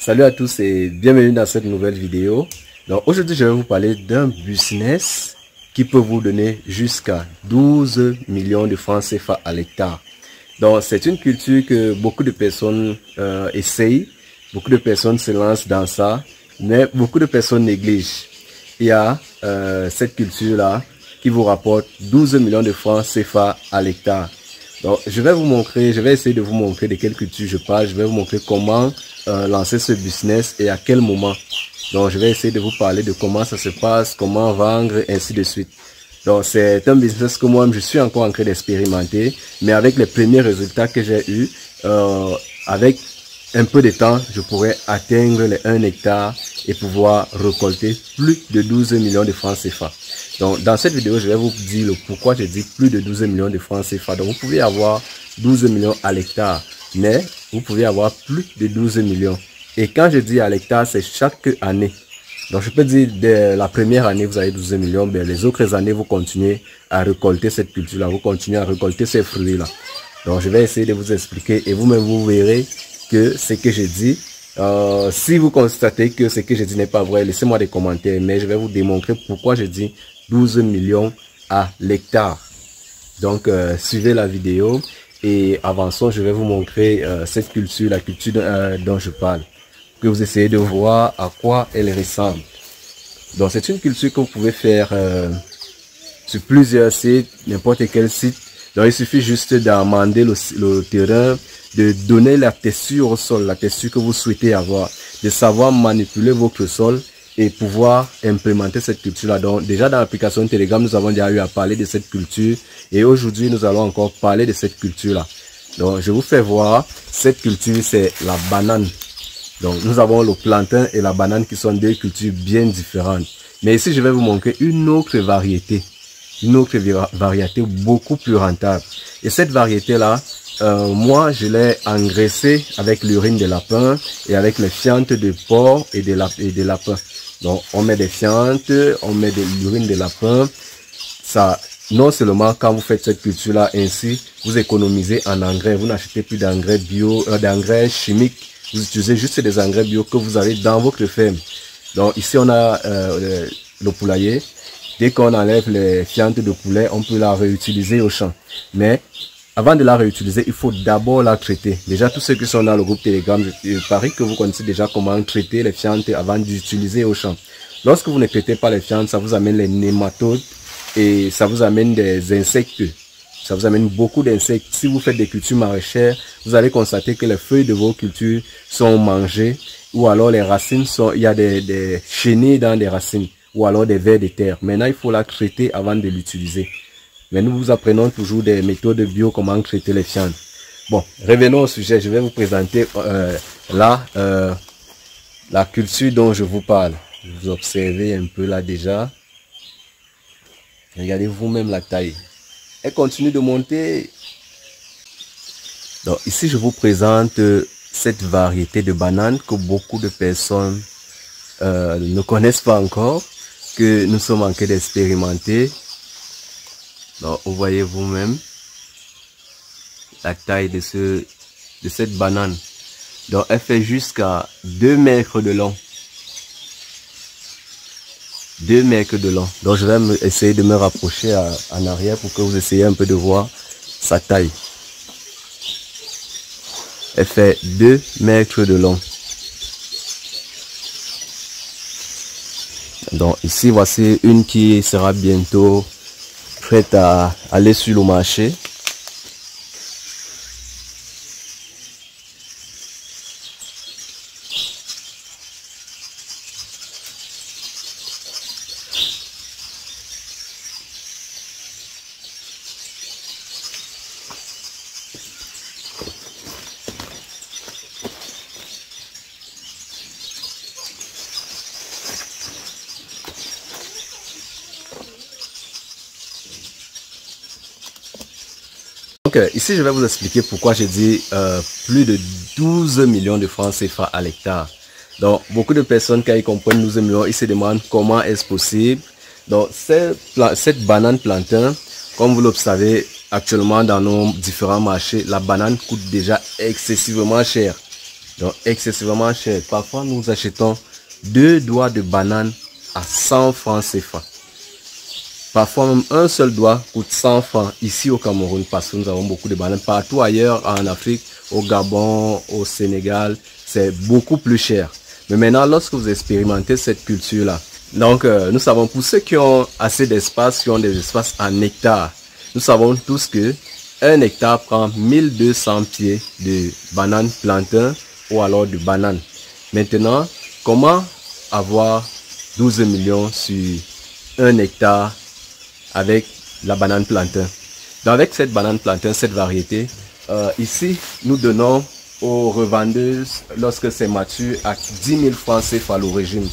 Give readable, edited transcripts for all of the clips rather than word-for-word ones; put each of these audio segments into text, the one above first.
Salut à tous et bienvenue dans cette nouvelle vidéo. Donc aujourd'hui je vais vous parler d'un business qui peut vous donner jusqu'à 12 millions de francs CFA à l'hectare. Donc c'est une culture que beaucoup de personnes essayent, beaucoup de personnes se lancent dans ça, mais beaucoup de personnes négligent. Il y a cette culture là qui vous rapporte 12 millions de francs CFA à l'hectare. Donc je vais essayer de vous montrer de quelle culture je parle, je vais vous montrer comment lancer ce business et à quel moment. Donc je vais essayer de vous parler de comment ça se passe, comment vendre, ainsi de suite. Donc c'est un business que moi je suis encore en train d'expérimenter, mais avec les premiers résultats que j'ai eu, avec un peu de temps, je pourrais atteindre les 1 hectare et pouvoir récolter plus de 12 millions de francs CFA. Donc dans cette vidéo, je vais vous dire le pourquoi je dis plus de 12 millions de francs CFA. Donc vous pouvez avoir 12 millions à l'hectare, mais vous pouvez avoir plus de 12 millions. Et quand je dis à l'hectare, c'est chaque année. Donc je peux dire dès la première année, vous avez 12 millions, mais les autres années, vous continuez à récolter cette culture-là, vous continuez à récolter ces fruits-là. Donc je vais essayer de vous expliquer et vous-même vous verrez que ce que je dis, si vous constatez que ce que je dis n'est pas vrai, laissez-moi des commentaires, mais je vais vous démontrer pourquoi je dis 12 millions à l'hectare. Donc suivez la vidéo et avançons, je vais vous montrer cette culture, la culture dont je parle, que vous essayez de voir à quoi elle ressemble. Donc c'est une culture que vous pouvez faire sur plusieurs sites, n'importe quel site. Donc il suffit juste d'amender le terrain, de donner la texture au sol, la texture que vous souhaitez avoir, de savoir manipuler votre sol et pouvoir implémenter cette culture-là. Donc déjà dans l'application Telegram, nous avons déjà eu à parler de cette culture et aujourd'hui nous allons encore parler de cette culture-là. Donc je vous fais voir, cette culture c'est la banane. Donc nous avons le plantain et la banane qui sont deux cultures bien différentes. Mais ici je vais vous montrer une autre variété beaucoup plus rentable. Et cette variété-là, moi je l'ai engraissée avec l'urine de lapin et avec les fientes de porc et de lapin. Donc on met des fientes, on met de l'urine de lapin. Ça, non seulement quand vous faites cette culture-là ainsi, vous économisez en engrais. Vous n'achetez plus d'engrais bio, d'engrais chimiques. Vous utilisez juste des engrais bio que vous avez dans votre ferme. Donc ici on a le poulailler. Dès qu'on enlève les fientes de poulet, on peut la réutiliser au champ. Mais avant de la réutiliser, il faut d'abord la traiter. Déjà, tous ceux qui sont dans le groupe Telegram, je parie que vous connaissez déjà comment traiter les fientes avant d'utiliser au champ. Lorsque vous ne traitez pas les fientes, ça vous amène les nématodes et ça vous amène des insectes. Ça vous amène beaucoup d'insectes. Si vous faites des cultures maraîchères, vous allez constater que les feuilles de vos cultures sont mangées ou alors les racines sont, il y a des chenilles dans les racines ou alors des vers de terre. Maintenant, il faut la traiter avant de l'utiliser. Mais nous vous apprenons toujours des méthodes bio, comment traiter les fientes. Bon, revenons au sujet. Je vais vous présenter la culture dont je vous parle. Vous observez un peu là déjà. Regardez vous-même la taille. Elle continue de monter. Donc ici, je vous présente cette variété de bananes que beaucoup de personnes ne connaissent pas encore, que nous sommes en train d'expérimenter. Donc vous voyez vous-même la taille de cette banane. Donc elle fait jusqu'à 2 mètres de long. 2 mètres de long. Donc je vais essayer de me rapprocher en arrière pour que vous essayiez un peu de voir sa taille. Elle fait 2 mètres de long. Donc ici voici une qui sera bientôt prête à aller sur le marché. Donc ici je vais vous expliquer pourquoi j'ai dit plus de 12 millions de francs CFA à l'hectare. Donc beaucoup de personnes quand ils comprennent 12 millions, ils se demandent comment est-ce possible. Donc cette banane plantain, comme vous l'observez actuellement dans nos différents marchés, la banane coûte déjà excessivement cher. Donc excessivement cher. Parfois nous achetons 2 doigts de banane à 100 francs CFA. Parfois même un seul doigt coûte 100 francs ici au Cameroun parce que nous avons beaucoup de bananes. Partout ailleurs en Afrique, au Gabon, au Sénégal, c'est beaucoup plus cher. Mais maintenant, lorsque vous expérimentez cette culture-là, donc nous savons pour ceux qui ont assez d'espace, qui ont des espaces en hectares, nous savons tous que 1 hectare prend 1200 pieds de bananes plantain ou alors de bananes. Maintenant, comment avoir 12 millions sur 1 hectare avec la banane plantain? Donc avec cette banane plantain, cette variété, ici, nous donnons aux revendeuses, lorsque c'est mature, à 10 000 francs CFA l'origine.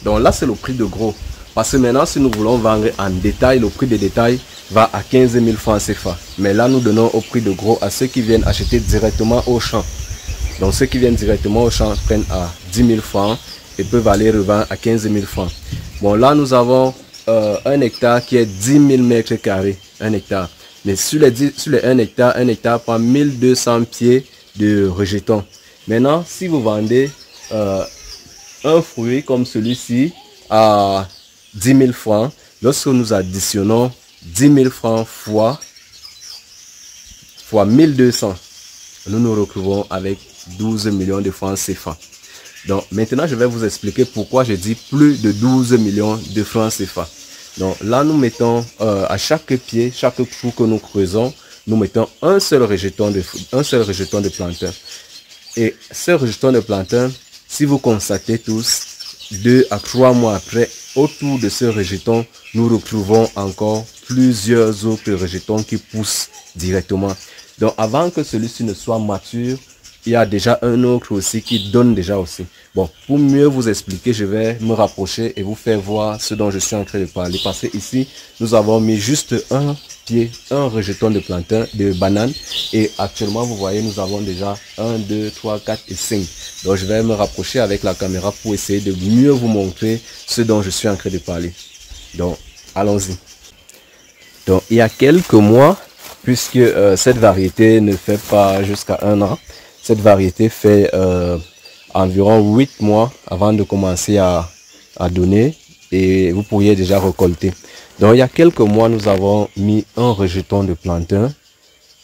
Donc là, c'est le prix de gros. Parce que maintenant, si nous voulons vendre en détail, le prix de détail va à 15 000 francs CFA. Mais là, nous donnons au prix de gros à ceux qui viennent acheter directement au champ. Donc ceux qui viennent directement au champ prennent à 10 000 francs et peuvent aller revendre à 15 000 francs. Bon, là, nous avons 1 hectare qui est 10 000 mètres carrés. 1 hectare. Mais sur les 1 hectare prend 1200 pieds de rejetons. Maintenant, si vous vendez un fruit comme celui-ci à 10 000 francs, lorsque nous additionnons 10 000 francs fois 1200, nous nous retrouvons avec 12 millions de francs CFA. Donc maintenant, je vais vous expliquer pourquoi je dis plus de 12 millions de francs CFA. Donc là, nous mettons à chaque pied, chaque trou que nous creusons, nous mettons un seul rejeton de plantain. Et ce rejeton de plantain, si vous constatez tous, 2 à 3 mois après, autour de ce rejeton, nous retrouvons encore plusieurs autres rejetons qui poussent directement. Donc avant que celui-ci ne soit mature, il y a déjà un autre aussi qui donne déjà aussi. Bon, pour mieux vous expliquer, je vais me rapprocher et vous faire voir ce dont je suis en train de parler. Parce que ici, nous avons mis juste un pied, un rejeton de plantain, de banane. Et actuellement, vous voyez, nous avons déjà 1, 2, 3, 4 et 5. Donc, je vais me rapprocher avec la caméra pour essayer de mieux vous montrer ce dont je suis en train de parler. Donc, allons-y. Donc, il y a quelques mois, puisque cette variété ne fait pas jusqu'à 1 an, cette variété fait environ 8 mois avant de commencer à donner et vous pourriez déjà récolter. Donc il y a quelques mois, nous avons mis un rejeton de plantain.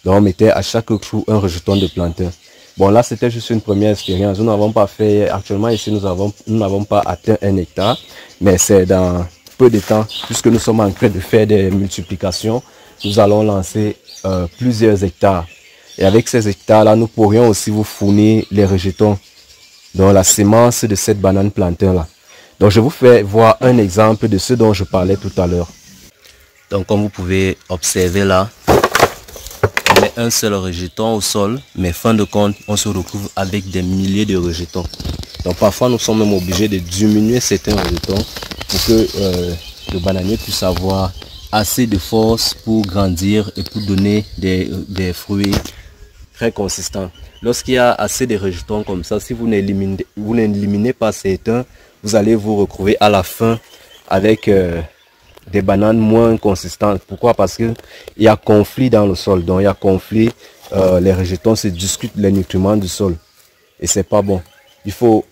Donc on mettait à chaque trou un rejeton de plantain. Bon là c'était juste une première expérience. Nous n'avons pas fait, actuellement ici nous n'avons pas atteint 1 hectare. Mais c'est dans peu de temps, puisque nous sommes en train de faire des multiplications, nous allons lancer plusieurs hectares. Et avec ces hectares-là, nous pourrions aussi vous fournir les rejetons, donc la sémence de cette banane plantain-là. Donc, je vous fais voir un exemple de ce dont je parlais tout à l'heure. Donc, comme vous pouvez observer là, on met un seul rejeton au sol, mais fin de compte, on se retrouve avec des milliers de rejetons. Donc, parfois, nous sommes même obligés de diminuer certains rejetons pour que le bananier puisse avoir assez de force pour grandir et pour donner des fruits très consistant. Lorsqu'il y a assez de rejetons comme ça, si vous n'éliminez pas certains, vous allez vous retrouver à la fin avec des bananes moins consistantes. Pourquoi? Parce que il y a conflit dans le sol. Donc il y a conflit, les rejetons se discutent les nutriments du sol. Et c'est pas bon. Il faut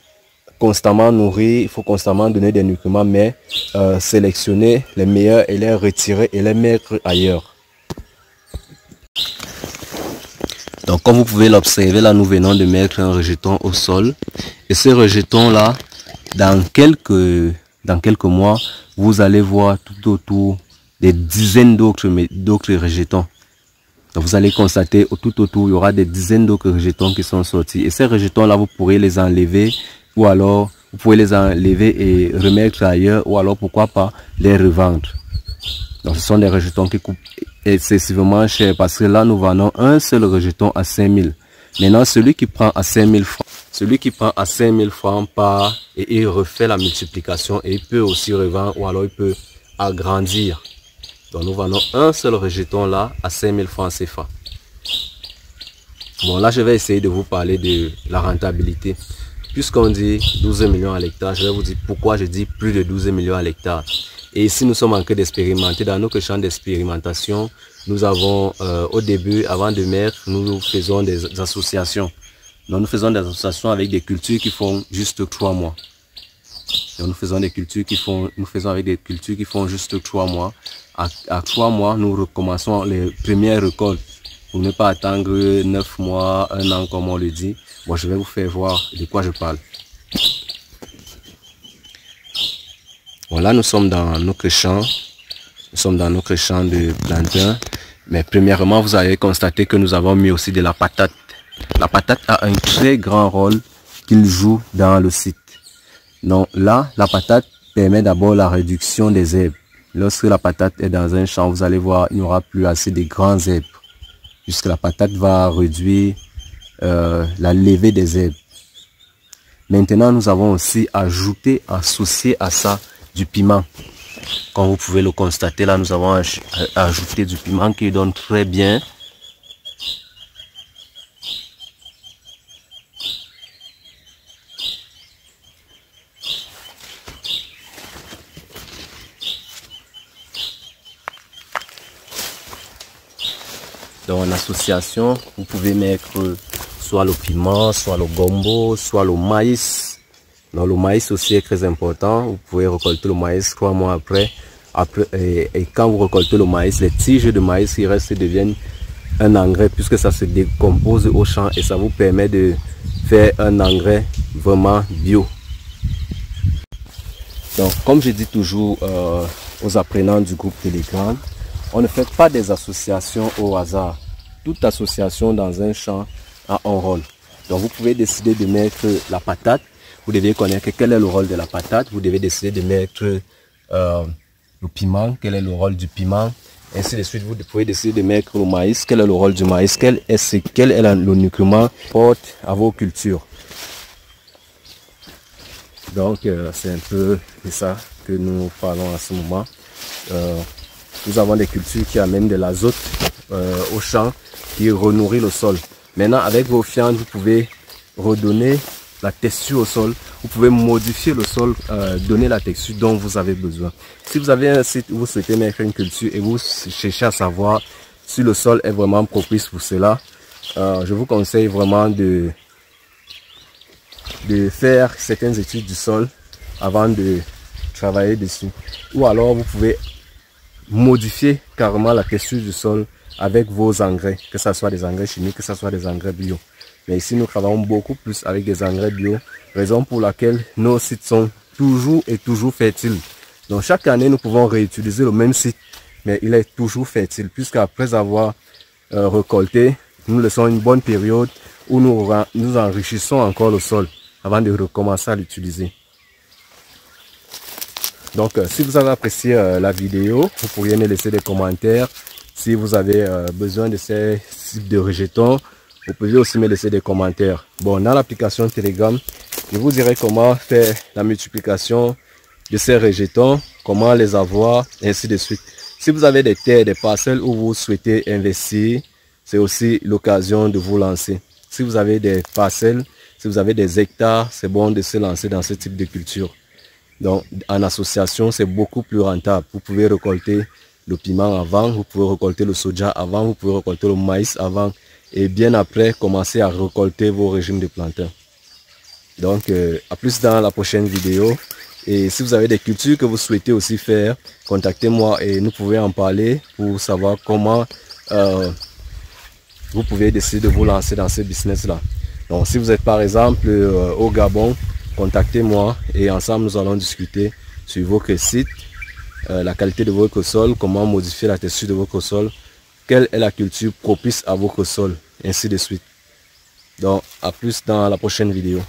constamment nourrir, il faut constamment donner des nutriments, mais sélectionner les meilleurs et les retirer et les mettre ailleurs. Donc comme vous pouvez l'observer, là nous venons de mettre un rejeton au sol. Et ce rejeton là, dans quelques mois, vous allez voir tout autour des dizaines d'autres rejetons. Donc vous allez constater tout autour, il y aura des dizaines d'autres rejetons qui sont sortis. Et ces rejetons là, vous pourrez les enlever ou alors vous pouvez les enlever et remettre ailleurs ou alors pourquoi pas les revendre. Donc ce sont des rejetons qui coûtent excessivement cher parce que là nous vendons un seul rejeton à 5 000. Maintenant celui qui prend à 5 000 francs, part et il refait la multiplication et il peut aussi revendre ou alors il peut agrandir. Donc nous vendons un seul rejeton là à 5 000 francs CFA. Bon là je vais essayer de vous parler de la rentabilité. Puisqu'on dit 12 millions à l'hectare, je vais vous dire pourquoi je dis plus de 12 millions à l'hectare. Et ici, nous sommes en train d'expérimenter. Dans notre champ d'expérimentation, nous avons, au début, avant de mettre, nous faisons des associations. Donc nous faisons des associations avec des cultures qui font juste 3 mois. Donc nous faisons avec des cultures qui font juste 3 mois. À 3 mois, nous recommençons les premières récoltes. Pour ne pas attendre 9 mois, 1 an comme on le dit. Bon, je vais vous faire voir de quoi je parle. Bon, là nous sommes dans notre champ. Nous sommes dans notre champ de plantains. Mais premièrement, vous avez constaté que nous avons mis aussi de la patate. La patate a un très grand rôle qu'il joue dans le site. Donc là, la patate permet d'abord la réduction des herbes. Lorsque la patate est dans un champ, vous allez voir, il n'y aura plus assez de grands herbes. Puisque la patate va réduire la levée des herbes. Maintenant, nous avons aussi associé à ça du piment. Comme vous pouvez le constater, là, nous avons ajouté du piment qui donne très bien. Donc en association, vous pouvez mettre soit le piment, soit le gombo, soit le maïs. Donc le maïs aussi est très important. Vous pouvez récolter le maïs 3 mois après. Et quand vous récoltez le maïs, les tiges de maïs qui restent deviennent un engrais puisque ça se décompose au champ et ça vous permet de faire un engrais vraiment bio. Donc comme je dis toujours aux apprenants du groupe Telegram, on ne fait pas des associations au hasard. Toute association dans un champ a un rôle. Donc vous pouvez décider de mettre la patate. Vous devez connaître quel est le rôle de la patate. Vous devez décider de mettre le piment. Quel est le rôle du piment. Ainsi de suite, vous pouvez décider de mettre le maïs. Quel est le rôle du maïs. Quel est le nutriment porte à vos cultures. Donc c'est un peu de ça que nous parlons à ce moment. Nous avons des cultures qui amènent de l'azote au champ, qui renourrit le sol. Maintenant, avec vos fientes, vous pouvez redonner la texture au sol. Vous pouvez modifier le sol, donner la texture dont vous avez besoin. Si vous avez un site où vous souhaitez mettre une culture et vous cherchez à savoir si le sol est vraiment propice pour cela, je vous conseille vraiment de faire certaines études du sol avant de travailler dessus. Ou alors, vous pouvez modifier carrément la texture du sol avec vos engrais, que ce soit des engrais chimiques, que ce soit des engrais bio. Mais ici, nous travaillons beaucoup plus avec des engrais bio, raison pour laquelle nos sites sont toujours fertiles. Donc chaque année, nous pouvons réutiliser le même site, mais il est toujours fertile, puisqu'après avoir récolté, nous laissons une bonne période où nous enrichissons encore le sol avant de recommencer à l'utiliser. Donc si vous avez apprécié la vidéo, vous pourriez me laisser des commentaires. Si vous avez besoin de ces types de rejetons, vous pouvez aussi me laisser des commentaires. Bon, dans l'application Telegram, je vous dirai comment faire la multiplication de ces rejetons, comment les avoir, et ainsi de suite. Si vous avez des terres, des parcelles où vous souhaitez investir, c'est aussi l'occasion de vous lancer. Si vous avez des parcelles, si vous avez des hectares, c'est bon de se lancer dans ce type de culture. Donc, en association, c'est beaucoup plus rentable. Vous pouvez récolter le piment avant, vous pouvez récolter le soja avant, vous pouvez récolter le maïs avant. Et bien après, commencer à récolter vos régimes de plantains. Donc, à plus dans la prochaine vidéo. Et si vous avez des cultures que vous souhaitez aussi faire, contactez-moi et nous pouvons en parler pour savoir comment vous pouvez décider de vous lancer dans ce business-là. Donc, si vous êtes par exemple au Gabon, contactez-moi et ensemble nous allons discuter sur votre site, la qualité de votre sol, comment modifier la texture de votre sol, quelle est la culture propice à votre sol, ainsi de suite. Donc, à plus dans la prochaine vidéo.